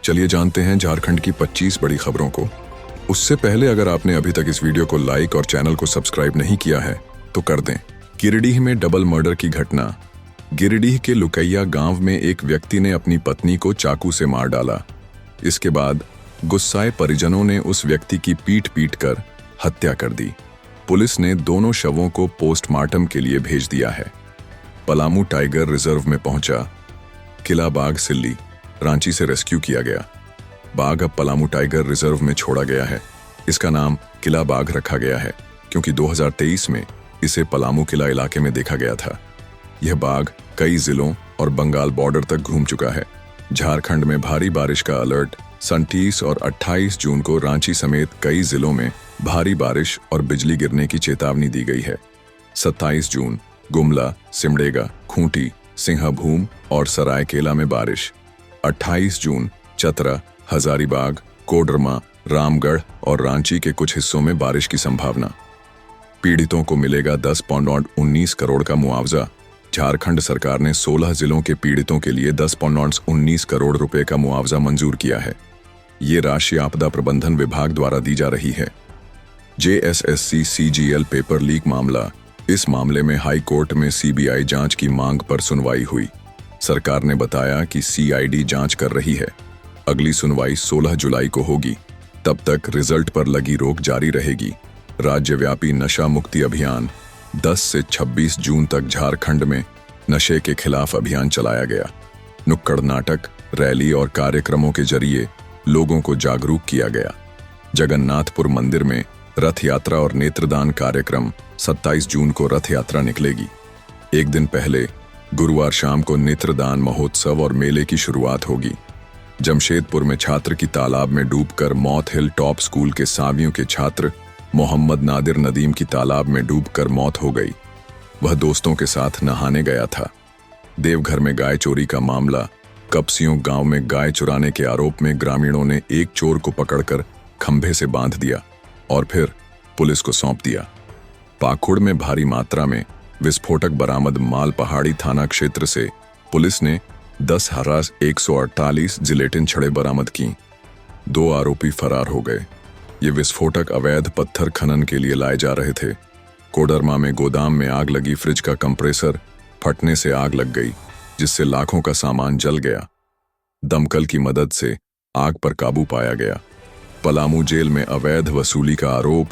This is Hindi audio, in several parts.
चलिए जानते हैं झारखंड की 25 बड़ी खबरों को। उससे पहले अगर आपने अभी तक इस वीडियो को लाइक और चैनल को सब्सक्राइब नहीं किया है तो कर दें। गिरिडीह में डबल मर्डर की घटना। गिरिडीह के लुकैया गांव में एक व्यक्ति ने अपनी पत्नी को चाकू से मार डाला। इसके बाद गुस्साए परिजनों ने उस व्यक्ति की पीट कर हत्या कर दी। पुलिस ने दोनों शवों को पोस्टमार्टम के लिए भेज दिया है। पलामू टाइगर रिजर्व में पहुंचा किला बाघ सिल्ली, रांची से रेस्क्यू किया गया। बाघ अब पलामू टाइगर रिजर्व में छोड़ा गया है। इसका नाम किला बाघ रखा गया है क्योंकि 2023 में इसे पलामू किला इलाके में देखा गया था। यह बाघ कई जिलों और बंगाल बॉर्डर तक घूम चुका है। झारखंड में भारी बारिश का अलर्ट। 29 और 28 जून को रांची समेत कई जिलों में भारी बारिश और बिजली गिरने की चेतावनी दी गई है। 27 जून गुमला, सिमडेगा, खूंटी, सिंहभूम और सरायकेला में बारिश। 28 जून चतरा, हजारीबाग, कोडरमा, रामगढ़ और रांची के कुछ हिस्सों में बारिश की संभावना। पीड़ितों को मिलेगा 10.19 करोड़ का मुआवजा। झारखंड सरकार ने 16 जिलों के पीड़ितों के लिए 10.19 करोड़ रुपए का मुआवजा मंजूर किया है। ये राशि आपदा प्रबंधन विभाग द्वारा दी जा रही है। JSSC CGL पेपर लीक मामला। इस मामले में हाई कोर्ट में CBI जांच की मांग पर सुनवाई हुई। सरकार ने बताया कि CID जांच कर रही है। अगली सुनवाई 16 जुलाई को होगी। तब तक रिजल्ट पर लगी रोक जारी रहेगी। राज्यव्यापी नशा मुक्ति अभियान। 10 से 26 जून तक झारखंड में नशे के खिलाफ अभियान चलाया गया। नुक्कड़ नाटक, रैली और कार्यक्रमों के जरिए लोगों को जागरूक किया गया। जगन्नाथपुर मंदिर में रथ यात्रा और नेत्रदान कार्यक्रम। 27 जून को रथ यात्रा निकलेगी। एक दिन पहले गुरुवार शाम को नेत्रदान महोत्सव और मेले की शुरुआत होगी। जमशेदपुर में छात्र की तालाब में डूबकर मौत। हिल टॉप स्कूल के सावियों के छात्र मोहम्मद नादिर नदीम की तालाब में डूबकर मौत हो गई। वह दोस्तों के साथ नहाने गया था। देवघर में गाय चोरी का मामला। कपसियों गांव में गाय चुराने के आरोप में ग्रामीणों ने एक चोर को पकड़कर खंभे से बांध दिया और फिर पुलिस को सौंप दिया। पाखुड़ में भारी मात्रा में विस्फोटक बरामद। माल पहाड़ी थाना क्षेत्र से पुलिस ने 10,148 जिलेटिन छड़े बरामद की। 2 आरोपी फरार हो गए। ये विस्फोटक अवैध पत्थर खनन के लिए लाए जा रहे थे। कोडरमा में गोदाम में आग लगी। फ्रिज का कंप्रेसर फटने से आग लग गई जिससे लाखों का सामान जल गया। दमकल की मदद से आग पर काबू पाया गया। पलामू जेल में अवैध वसूली का आरोप।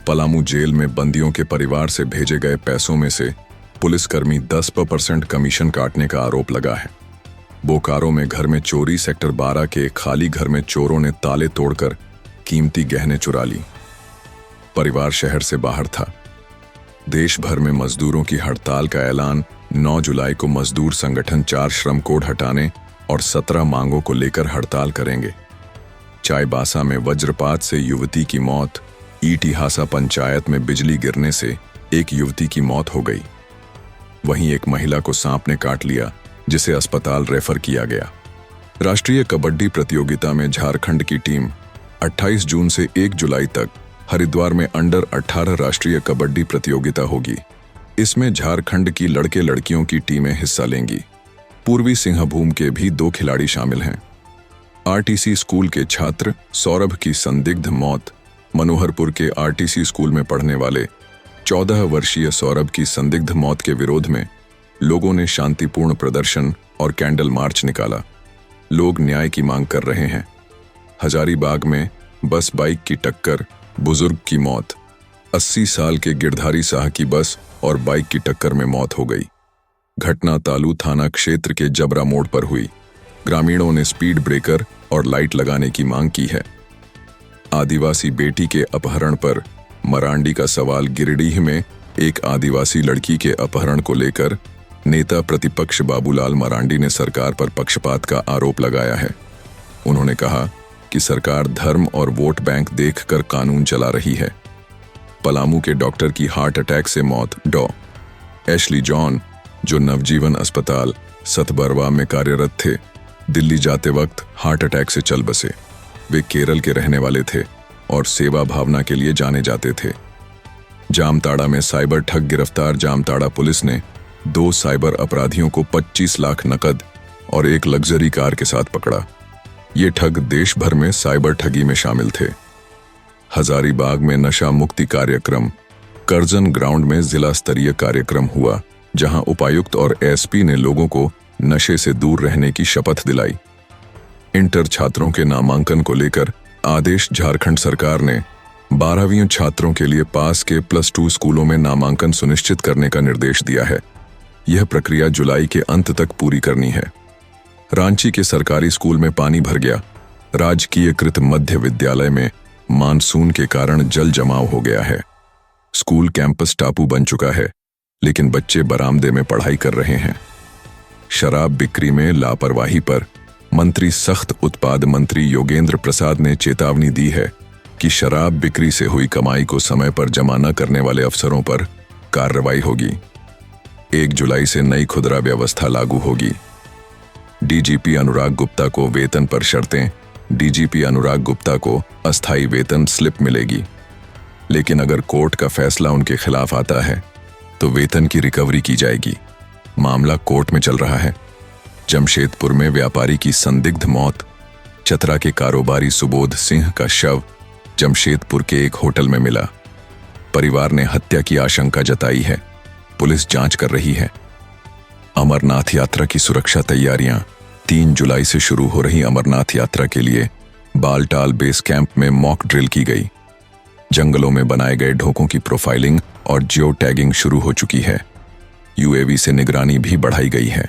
पलामू जेल में बंदियों के परिवार से भेजे गए पैसों में से पुलिसकर्मी 10% कमीशन काटने का आरोप लगा है। बोकारो में घर में चोरी। सेक्टर 12 के एक खाली घर में चोरों ने ताले तोड़कर कीमती गहने चुरा ली। परिवार शहर से बाहर था। देश भर में मजदूरों की हड़ताल का ऐलान। 9 जुलाई को मजदूर संगठन 4 श्रम कोड हटाने और 17 मांगों को लेकर हड़ताल करेंगे। चाईबासा में वज्रपात से युवती की मौत। ईटिहासा पंचायत में बिजली गिरने से एक युवती की मौत हो गई। वहीं एक महिला को सांप ने काट लिया जिसे अस्पताल रेफर किया गया। राष्ट्रीय कबड्डी प्रतियोगिता में झारखंड की टीम 28 जून से 1 जुलाई तक हरिद्वार में अंडर 18 राष्ट्रीय कबड्डी प्रतियोगिता होगी। इसमें झारखंड की लड़के लड़कियों की टीमें हिस्सा लेंगी। पूर्वी सिंहभूम के भी 2 खिलाड़ी शामिल हैं। RTC स्कूल के छात्र सौरभ की संदिग्ध मौत। मनोहरपुर के RTC स्कूल में पढ़ने वाले 14 वर्षीय सौरभ की संदिग्ध मौत के विरोध में लोगों ने शांतिपूर्ण प्रदर्शन और कैंडल मार्च निकाला। लोग न्याय की मांग कर रहे हैं। हजारीबाग में बस बाइक की टक्कर, बुजुर्ग की मौत। 80 साल के गिरधारी साह की बस और बाइक की टक्कर में मौत हो गई। घटना तालू थाना क्षेत्र के जबरा मोड़ पर हुई। ग्रामीणों ने स्पीड ब्रेकर और लाइट लगाने की मांग की है। आदिवासी बेटी के अपहरण पर मरांडी का सवाल। गिरिडीह में एक आदिवासी लड़की के अपहरण को लेकर नेता प्रतिपक्ष बाबूलाल मरांडी ने सरकार पर पक्षपात का आरोप लगाया है। उन्होंने कहा कि सरकार धर्म और वोट बैंक देखकर कानून चला रही है। पलामू के डॉक्टर की हार्ट अटैक से मौत। डॉ. एशली जॉन, जो नवजीवन अस्पताल सतबरवा में कार्यरत थे, दिल्ली जाते वक्त हार्ट अटैक से चल बसे। वे केरल के रहने वाले थे और सेवा भावना के लिए जाने जाते थे। जामताड़ा में साइबर ठग गिरफ्तार। जामताड़ा पुलिस ने 2 साइबर अपराधियों को 25 लाख नकद और एक लग्जरी कार के साथ पकड़ा। ये ठग देश भर में साइबर ठगी में शामिल थे। हजारीबाग में नशा मुक्ति कार्यक्रम, करजन ग्राउंड में जिला स्तरीय कार्यक्रम हुआ, जहां उपायुक्त और एसपी ने लोगों को नशे से दूर रहने की शपथ दिलाई। इंटर छात्रों के नामांकन को लेकर आदेश, झारखंड सरकार ने 12वीं छात्रों के लिए पास के +2 स्कूलों में नामांकन सुनिश्चित करने का निर्देश दिया है। यह प्रक्रिया जुलाई के अंत तक पूरी करनी है। रांची के सरकारी स्कूल में पानी भर गया। राजकीयकृत मध्य विद्यालय में मानसून के कारण जल जमाव हो गया है। स्कूल कैंपस टापू बन चुका है, लेकिन बच्चे बरामदे में पढ़ाई कर रहे हैं। शराब बिक्री में लापरवाही पर मंत्री सख्त उत्पाद मंत्री योगेंद्र प्रसाद ने चेतावनी दी है कि शराब बिक्री से हुई कमाई को समय पर जमा न करने वाले अफसरों पर कार्रवाई होगी। 1 जुलाई से नई खुदरा व्यवस्था लागू होगी। डीजीपी अनुराग गुप्ता को वेतन पर शर्तें। डीजीपी अनुराग गुप्ता को अस्थायी वेतन स्लिप मिलेगी, लेकिन अगर कोर्ट का फैसला उनके खिलाफ आता है तो वेतन की रिकवरी की जाएगी। मामला कोर्ट में चल रहा है। जमशेदपुर में व्यापारी की संदिग्ध मौत। चतरा के कारोबारी सुबोध सिंह का शव जमशेदपुर के एक होटल में मिला। परिवार ने हत्या की आशंका जताई है। पुलिस जांच कर रही है। अमरनाथ यात्रा की सुरक्षा तैयारियां। 3 जुलाई से शुरू हो रही अमरनाथ यात्रा के लिए बालटाल बेस कैंप में मॉक ड्रिल की गई। जंगलों में बनाए गए ढोकों की प्रोफाइलिंग और जियो टैगिंग शुरू हो चुकी है। यूएवी से निगरानी भी बढ़ाई गई है।